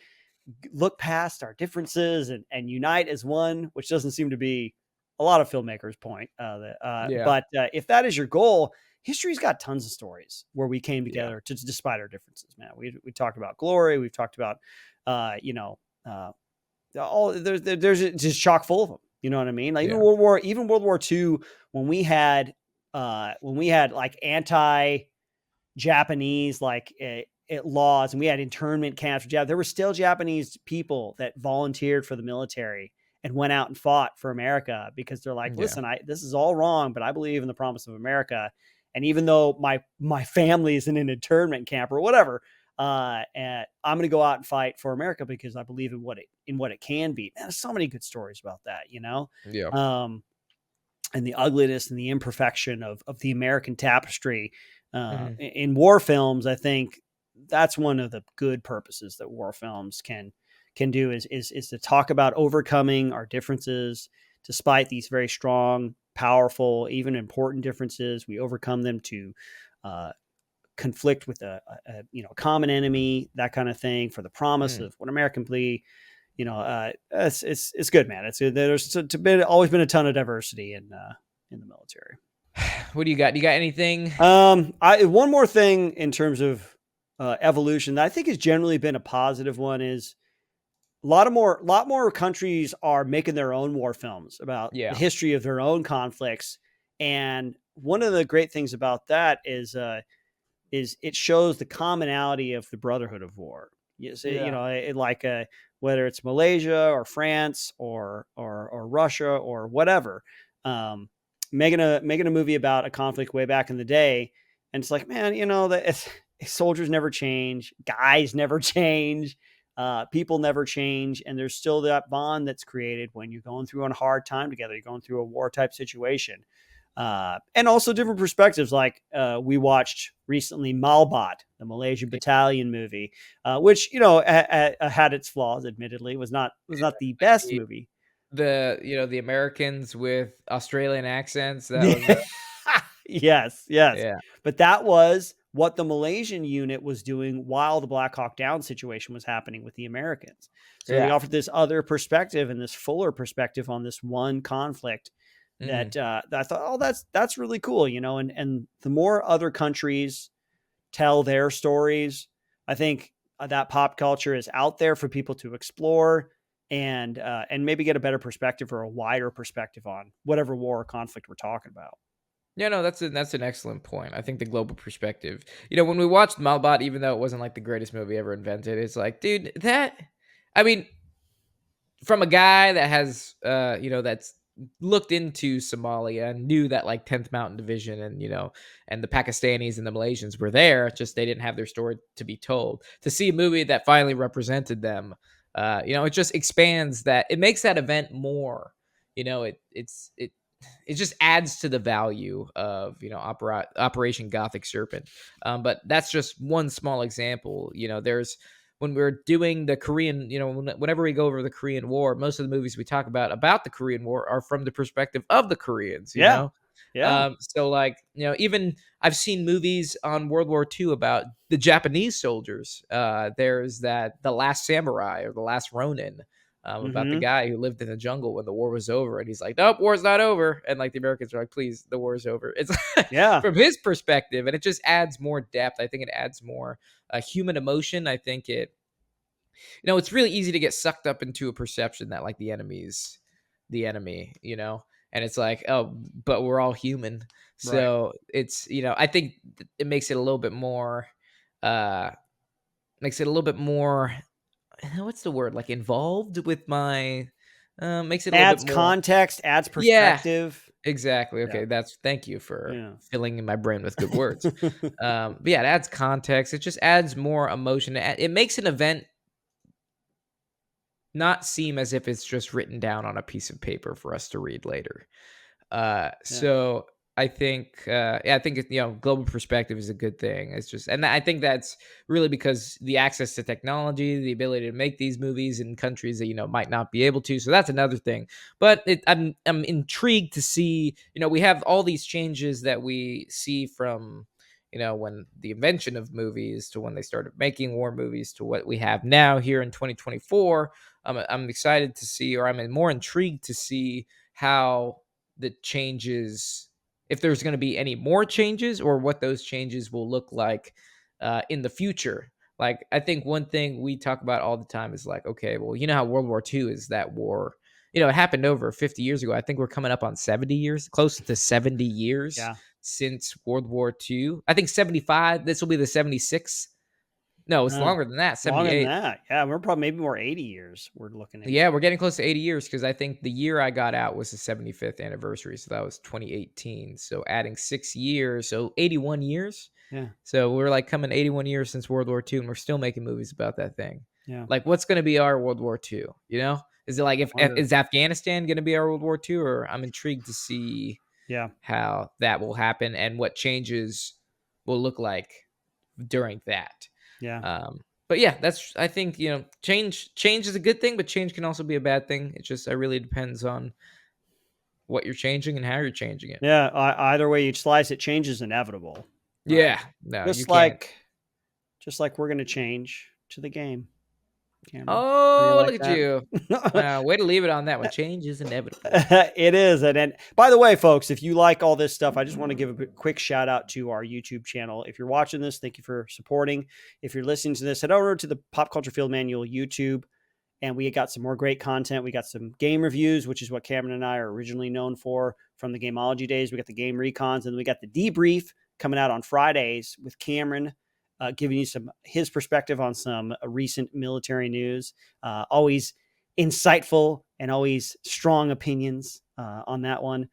look past our differences and unite as one, which doesn't seem to be a lot of filmmakers' point. yeah, But if that is your goal, history's got tons of stories where we came yeah, together despite our differences. Man, we talked about glory. We've talked about, uh, you know, uh, all there's just chock full of them. You know what I mean? Like yeah, Even World War II, when we had like anti Japanese laws, and we had internment camps. There were still Japanese people that volunteered for the military and went out and fought for America because they're like, yeah. listen, this is all wrong, but I believe in the promise of America. And even though my family is in an internment camp or whatever, and I'm going to go out and fight for America because I believe in what it can be. Man, there's so many good stories about that. Yeah. And the ugliness and the imperfection of the American tapestry. Mhm. In war films, I think that's one of the good purposes that war films can do is to talk about overcoming our differences despite these very strong, powerful, even important differences. We overcome them to conflict with a common enemy, that kind of thing, for the promise Mm. of what American believe. It's good, man. There's always been a ton of diversity in the military. What do you got? Do you got anything? One more thing in terms of evolution that I think has generally been a positive one is a lot more countries are making their own war films about the Yeah. history of their own conflicts. And one of the great things about that is it shows the commonality of the brotherhood of war. Yes, Yeah. whether it's Malaysia or France or Russia or whatever, um, making a movie about a conflict way back in the day, and it's like, man, that soldiers never change, guys never change, people never change, and there's still that bond that's created when you're going through a hard time together, you're going through a war type situation. And also different perspectives. Like we watched recently Malbat, the Malaysian battalion movie, which had its flaws. Admittedly, was not the best The movie. the Americans with Australian accents. That was Yes, yes, yeah. but that was what the Malaysian unit was doing while the Black Hawk Down situation was happening with the Americans. So they Yeah. offered this other perspective and this fuller perspective on this one conflict Mhm. that I thought, oh, that's really cool, and the more other countries tell their stories, I think that pop culture is out there for people to explore and maybe get a better perspective or a wider perspective on whatever war or conflict we're talking about. Yeah, no, that's an excellent point. I think the global perspective. When we watched Malbot, even though it wasn't like the greatest movie ever invented, it's like, dude, I mean, from a guy that has that's looked into Somalia and knew that like 10th Mountain Division and the Pakistanis and the Malaysians were there, just they didn't have their story to be told. To see a movie that finally represented them, it just expands that. It makes that event more. It just adds to the value of Operation Gothic Serpent. But that's just one small example. There's when we're doing the Korean, whenever we go over the Korean War, most of the movies we talk about the Korean War are from the perspective of the Koreans, Yeah. Yeah. So like, even I've seen movies on World War II about the Japanese soldiers. There's The Last Samurai or The Last Ronin, about the Mhm. guy who lived in the jungle when the war was over, and he's like, "Nope, war's not over." And like the Americans are like, "Please, the war's over." It's Yeah. from his perspective, and it just adds more depth. I think it adds more human emotion. I think it's really easy to get sucked up into a perception that like the enemy's the enemy, and it's like, oh, but we're all human. Right. So it's, I think it makes it a little bit more, uh, what's the word? Like involved with makes it a little bit Adds more. context, adds Yeah, perspective. exactly. Yeah. Okay. Thank you for Yeah. filling in my brain with good words. But yeah, it adds context. It just adds more emotion. It makes an event not seem as if it's just written down on a piece of paper for us to read later. Yeah. So I think, I think global perspective is a good thing. It's just, and I think that's really because the access to technology, the ability to make these movies in countries that might not be able to. So that's another thing. But I'm intrigued to see. We have all these changes that we see from. When the invention of movies to when they started making war movies to what we have now here in 2024. I'm excited to see, or I'm more intrigued to see how the changes, if there's going to be any more changes, or what those changes will look like in the future. Like, I think one thing we talk about all the time is like, okay, well, you know how World War II is that war. It happened over 50 years ago. I think we're coming up on 70 years, close to 70 years Yeah. since World War II. I think 75. This will be the 76th. No, it's Uh, longer than that. Longer than 78. that. Yeah, we're probably maybe more 80 years we're looking into. Yeah, we're getting close to 80 years because I think the year I got out was the 75th anniversary. So that was 2018. So adding 6 years, so 81 years. Yeah. So we're like coming 81 years since World War II, and we're still making movies about that thing. Yeah. Like, what's going to be our World War II? Is it like, Wonder. is Afghanistan going to be our World War II? Or I'm intrigued to see Yeah. how that will happen and what changes will look like during that. Yeah. But yeah, I think, change is a good thing, but change can also be a bad thing. It just, it really depends on what you're changing and how you're changing it. Yeah. Either way you slice it, change is inevitable. Right? Yeah, no, you Just can't. like we're gonna change to the game. Cameron. How do you Oh, like look at that? you. Way to leave it on that one. Change is inevitable. It is. And by the way, folks, if you like all this stuff, I just want to give a quick shout out to our YouTube channel. If you're watching this, thank you for supporting. If you're listening to this, head over to the Pop Culture Field Manual YouTube, and we got some more great content. We got some game reviews, which is what Cameron and I are originally known for from the Gameology days. We got the game recons, and we got the debrief coming out on Fridays with Cameron, giving you his perspective on some recent military news. Always insightful and always strong opinions on that one.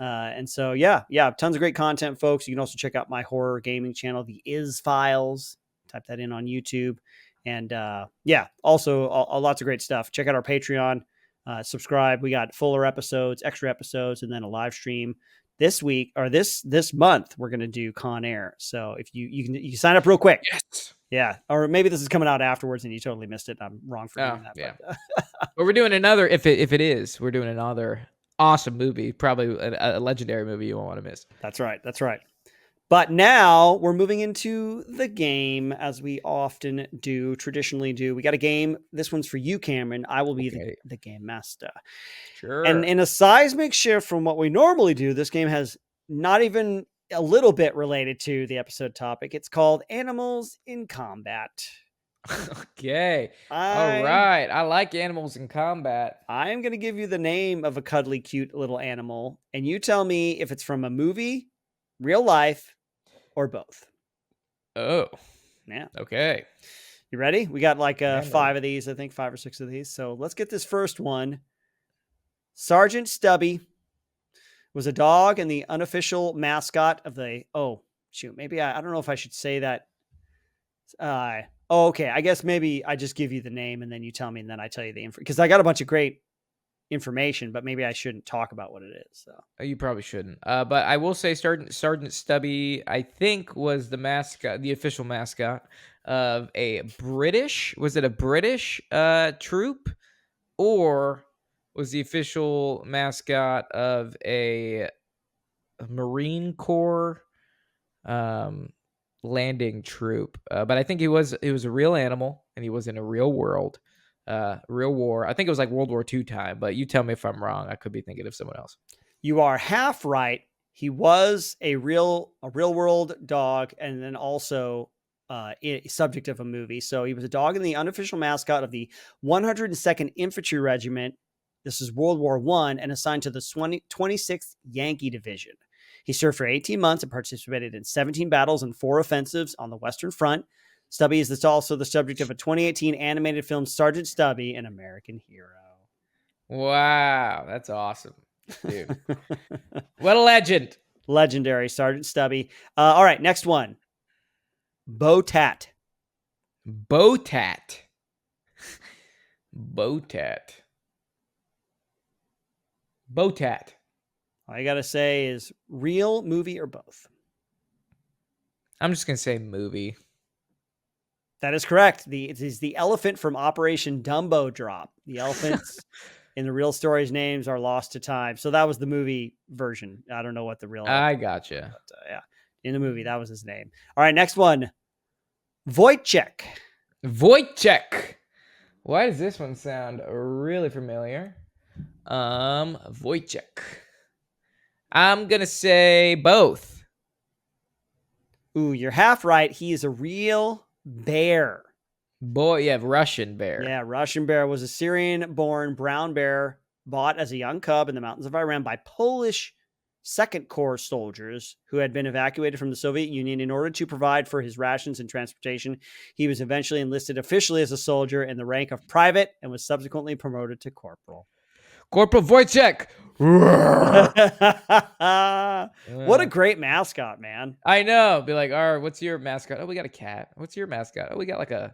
And so, yeah, tons of great content, folks. You can also check out my horror gaming channel, the Iz Files. Type that in on YouTube. And also lots of great stuff. Check out our Patreon. Subscribe. We got fuller episodes, extra episodes, and then a live stream this week or this month. We're gonna do Con Air. So if you can sign up real quick. Yes. Yeah, or maybe this is coming out afterwards and you totally missed it. I'm wrong for doing that. Yeah. But, But we're doing another. If it is, we're doing another awesome movie. Probably a legendary movie you won't want to miss. That's right. But now we're moving into the game, as we often do, traditionally do. We got a game. This one's for you, Cameron. I will be the game master. Sure. And in a seismic shift from what we normally do, this game has not even a little bit related to the episode topic. It's called Animals in Combat. Okay. All right. I like animals in combat. I'm going to give you the name of a cuddly, cute little animal, and you tell me if it's from a movie, real life, or both. Oh. Yeah. Okay. You ready? We got like 5 of these, I think 5 or 6 of these. So let's get this first one. Sergeant Stubby was a dog and the unofficial mascot of the... Oh, shoot. Maybe I don't know if I should say that. Okay. I guess maybe I just give you the name and then you tell me and then I tell you the info. Because I got a bunch of great information, but maybe I shouldn't talk about what it is. So you probably shouldn't. But I will say Sergeant Stubby, I think, was the mascot, the official mascot of a British, was it a British troop, or was the official mascot of a Marine Corps landing troop? But I think it was a real animal, and he was in a real world, real war. I think it was like World War II time, but you tell me if I'm wrong. I could be thinking of someone else. You are half right. He was a real world dog, and then also subject of a movie. So he was a dog and the unofficial mascot of the 102nd Infantry Regiment. This is World War I, and assigned to the 26th Yankee Division. He served for 18 months and participated in 17 battles and 4 offensives on the Western Front. Stubby is also the subject of a 2018 animated film, Sergeant Stubby, an American Hero. Wow, that's awesome, dude. What a legend. Legendary Sergeant Stubby. All right, next one. Botat. Botat. Botat. Botat. All you got to say is real, movie, or both. I'm just going to say movie. That is correct. It is the elephant from Operation Dumbo Drop. The elephants in the real story's names are lost to time. So that was the movie version. I don't know what the real. I gotcha. But, yeah, in the movie, that was his name. All right, next one. Wojciech. Wojciech. Why does this one sound really familiar? Wojciech. I'm gonna say both. Ooh, you're half right. He is a real bear. Boy, yeah, Russian bear. Yeah, Russian bear was a Syrian-born brown bear bought as a young cub in the mountains of Iran by Polish Second Corps soldiers who had been evacuated from the Soviet Union in order to provide for his rations and transportation. He was eventually enlisted officially as a soldier in the rank of private and was subsequently promoted to corporal. Corporal Wojciech. What a great mascot, man. I know. Be like, all right, what's your mascot? Oh, we got a cat. What's your mascot? Oh, we got like a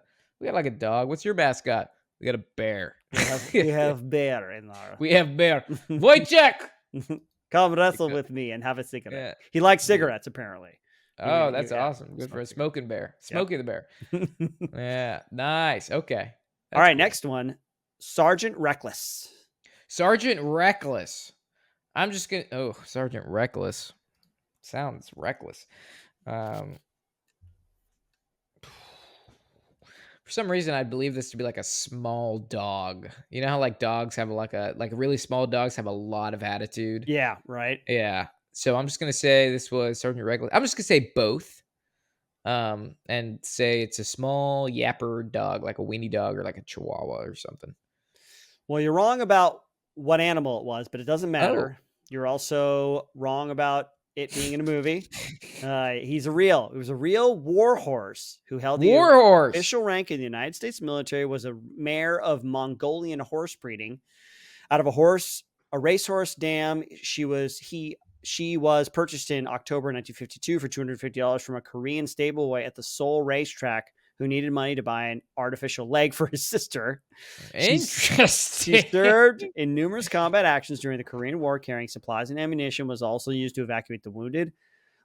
dog. What's your mascot? We got a bear. We have bear in our. We have bear. Wojciech. Come wrestle with me and have a cigarette. Yeah. He likes cigarettes, apparently. Oh, that's awesome. Good for a smoking bear. Smokey the bear. Yeah, nice. Okay. All right, next one. Sergeant Reckless. Sergeant Reckless. I'm just going to... Oh, Sergeant Reckless. Sounds reckless. For some reason, I believe this to be like a small dog. You know how like dogs have like really small dogs have a lot of attitude? Yeah, right. Yeah. So I'm just going to say this was Sergeant Reckless. I'm just going to say both. And say it's a small yapper dog, like a weenie dog or like a chihuahua or something. Well, you're wrong about what animal it was, but it doesn't matter. Oh. You're also wrong about it being in a movie. It was a real war horse who held the official rank in the United States military, was a mare of Mongolian horse breeding. Out of a racehorse dam, she was purchased in October 1952 for $250 from a Korean stableboy at the Seoul racetrack who needed money to buy an artificial leg for his sister. Interesting. She served in numerous combat actions during the Korean War, carrying supplies and ammunition, was also used to evacuate the wounded.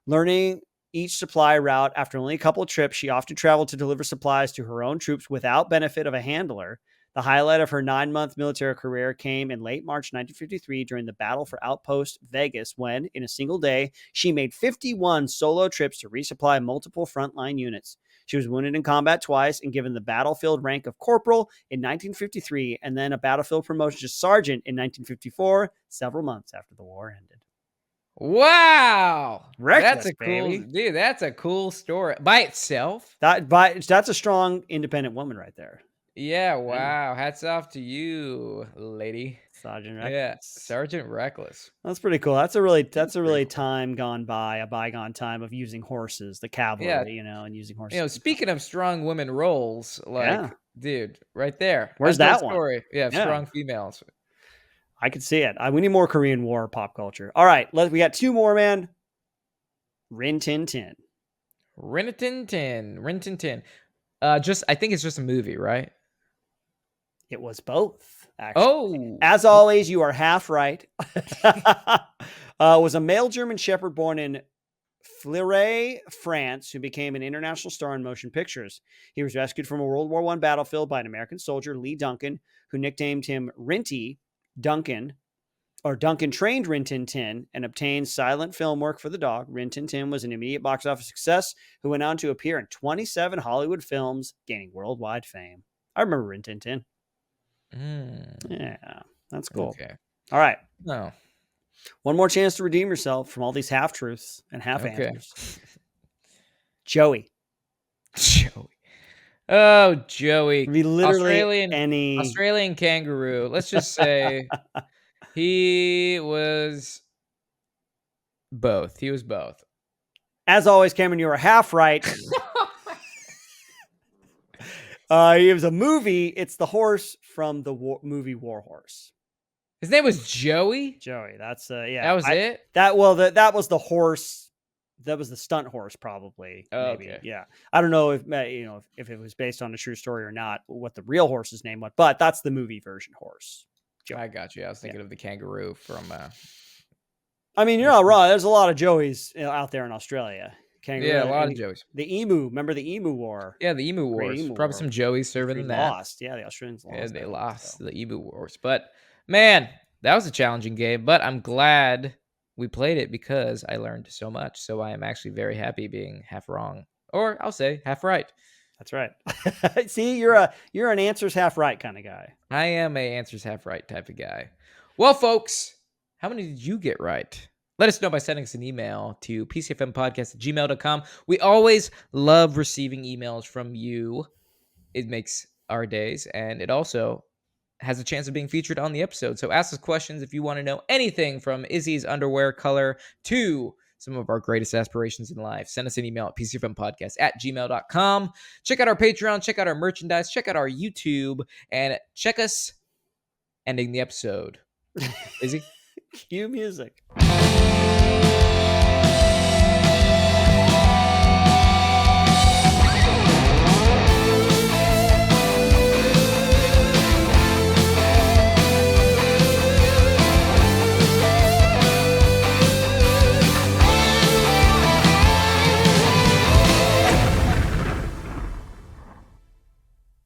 Learning each supply route after only a couple of trips, she often traveled to deliver supplies to her own troops without benefit of a handler. The highlight of her 9-month military career came in late March 1953 during the Battle for Outpost Vegas, when, in a single day, she made 51 solo trips to resupply multiple frontline units. She was wounded in combat twice and given the battlefield rank of corporal in 1953 and then a battlefield promotion to sergeant in 1954, several months after the war ended. Wow. Reckless, That's a cool story by itself. That's a strong, independent woman right there. Yeah, wow. Hats off to you, lady. Sergeant Reckless. Yeah, Sergeant Reckless. That's pretty cool. That's a really time gone by, a bygone time of using horses, the cavalry, and using horses. Speaking of strong women roles, dude, right there. Where's that one? Story. Yeah, strong females. I could see it. We need more Korean War pop culture. All right, we got 2 more, man. Rin Tin Tin. Rin Tin Tin. I think it's just a movie, right? It was both, actually. Oh. As always, you are half right. Was a male German Shepherd born in Fleury, France, who became an international star in motion pictures. He was rescued from a World War I battlefield by an American soldier, Lee Duncan, who nicknamed him Rinty Duncan, or Duncan trained Rin Tin Tin and obtained silent film work for the dog. Rin Tin Tin was an immediate box office success who went on to appear in 27 Hollywood films, gaining worldwide fame. I remember Rin Tin Tin. Yeah, that's cool. Okay. All right. No. One more chance to redeem yourself from all these half-truths and half-answers. Okay. Joey. Joey. Oh, Joey. Be literally Australian kangaroo. Let's just say he was both. He was both. As always, Cameron, you were half right. It was a movie. It's the horse from the movie War Horse. His name was Joey? Joey. That's yeah. That was it? That was the horse. That was the stunt horse, probably. Oh, maybe. okay. Yeah. I don't know if if it was based on a true story or not, what the real horse's name was, but that's the movie version horse. Joey. I got you. I was thinking of the kangaroo from. I mean, you're not wrong. There's a lot of Joeys out there in Australia. Kangaroo, Yeah, a lot of Joeys. The emu. Remember the emu war? Yeah, the emu wars. Probably some Joeys serving in that. Lost. Yeah, the Australians lost. Yeah, they lost the emu wars. But man, that was a challenging game. But I'm glad we played it because I learned so much. So I am actually very happy being half wrong, or I'll say half right. That's right. See, you're an answers half right kind of guy. I am a answers half right type of guy. Well, folks, how many did you get right? Let us know by sending us an email to pcfmpodcast@gmail.com. We always love receiving emails from you. It makes our days, and it also has a chance of being featured on the episode. So ask us questions if you want to know anything from Izzy's underwear color to some of our greatest aspirations in life. Send us an email at pcfmpodcast@gmail.com. Check out our Patreon, check out our merchandise, check out our YouTube, and check us ending the episode. Izzy? Cue music.